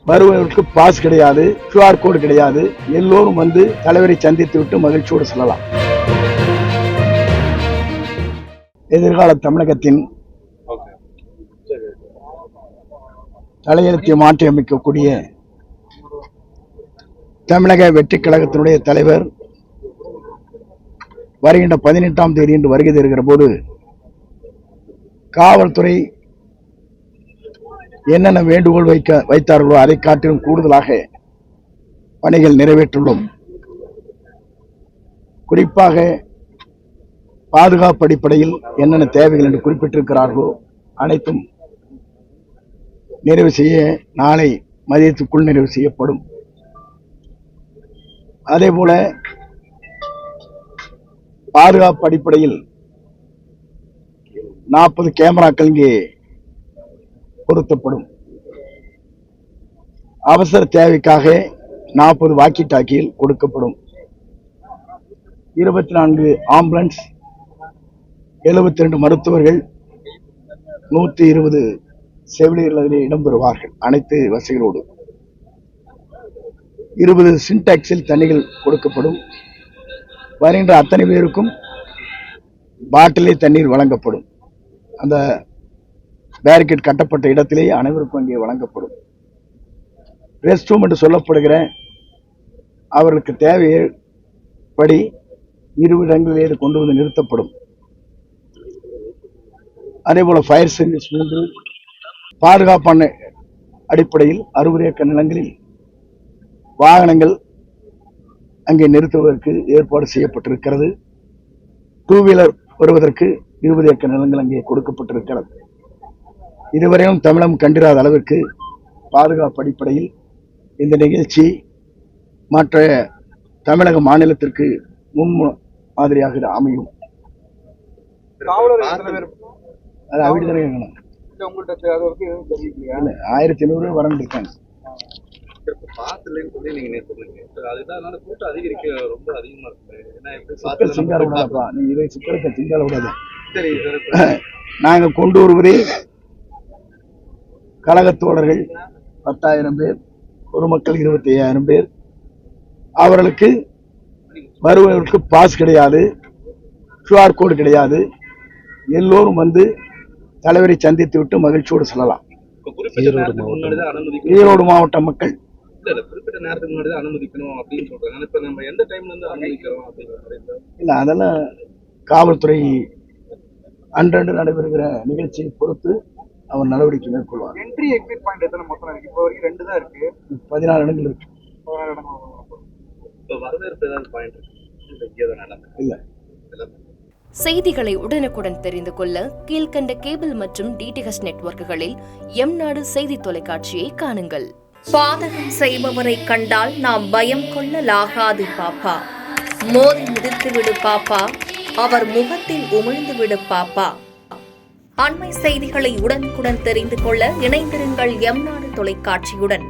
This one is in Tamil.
வருவதற்கு பாஸ் கிடையாது, QR கோடு கிடையாது. எல்லோரும் வந்து தலைவரை சந்தித்து விட்டு மகிழ்ச்சியோடு செல்லலாம். எதிர்கால தமிழகத்தின் தலையெழுத்தை மாற்றி அமைக்கக்கூடிய தமிழக வெற்றி கழகத்தினுடைய தலைவர் வருகின்ற 18ஆம் தேதி என்று வருகை தருகிற போது காவல்துறை என்னென்ன வேண்டுகோள் வைத்தார்களோ அதை காட்டிலும் கூடுதலாக பணிகள் நிறைவேற்றுள்ளோம். குறிப்பாக பாதுகாப்பு அடிப்படையில் என்னென்ன தேவைகள் என்று குறிப்பிட்டிருக்கிறார்களோ அனைத்தும் நிறைவு செய்ய நாளை மதியத்துக்குள் நிறைவு செய்யப்படும். அதேபோல பாதுகாப்பு அடிப்படையில் 40 கேமராக்கள் இங்கே பொருத்தப்படும். அவசர தேவைக்காக 40 வாக்கி டாக்கியில் கொடுக்கப்படும். 24 ஆம்புலன்ஸ், 72 மருத்துவர்கள், 120 செவிலியர்கள் இடம்பெறுவார்கள். அனைத்து வசதிகளோடு 20 சின்டாக்ஸில் தண்ணிகள் கொடுக்கப்படும். வருகின்ற அத்தனை பேருக்கும் பாட்டிலே தண்ணீர் வழங்கப்படும். அந்த பேரிகேட் கட்டப்பட்ட இடத்திலேயே அனைவருக்கும் அங்கே வழங்கப்படும். ரெஸ்ட் ரூம் என்று சொல்லப்படுகிற அவர்களுக்கு தேவைப்படி 20 இடங்களிலே கொண்டு வந்து நிறுத்தப்படும். அதேபோல ஃபயர் சர்வீஸ் 3 பாதுகாப்பான அடிப்படையில் 60 ஏக்கர் நிலங்களில் வாகனங்கள் அங்கே நிறுத்துவதற்கு ஏற்பாடு செய்யப்பட்டிருக்கிறது. 2 வீலர் வருவதற்கு 20 ஏக்கர் நிலங்கள் அங்கே கொடுக்கப்பட்டிருக்கிறது. இதுவரையும் தமிழகம் கண்டிராத அளவிற்கு பாதுகாப்பு அடிப்படையில் இந்த நிகழ்ச்சி மற்ற தமிழக மாநிலத்திற்கு முன் மாதிரியாக அமையும். அது அப்படித்தானே 1500 வரணும் இருக்காங்க. நாங்க கொண்டு வருவதே கழக தோழர்கள் 10,000 பேர், பொதுமக்கள் 25,000 பேர். அவர்களுக்கு வருவதற்கு பாஸ் கிடையாது, QR கோடு கிடையாது. எல்லோரும் வந்து தலைவரை சந்தித்து விட்டு மகிழ்ச்சியோடு செல்லலாம். ஈரோடு மாவட்ட மக்கள் இல்ல, அதெல்லாம் காவல்துறை அன்றன்று நடைபெறுகிற நிகழ்ச்சியை பொறுத்து அவர் நடவடிக்கை மேற்கொள்வார். 14 இடங்கள் இருக்கு. இல்ல. செய்திகளை உடனுக்குடன் தெரிந்து கொள்ள கீழ்கண்ட கேபிள் மற்றும் DTH நெட்வொர்க்குகளில் எம்நாடு செய்தி தொலைக்காட்சியை காணுங்கள். பாதகம் செய்பவரை கண்டால் நாம் பயம் கொள்ளலாகாது பாப்பா. மோதி மிதித்து விடு பாப்பா, அவர் முகத்தில் உமிழ்ந்து விடு பாப்பா. அண்மை செய்திகளை உடனுக்குடன் தெரிந்து கொள்ள இணைந்திருங்கள் எம்நாடு தொலைக்காட்சியுடன்.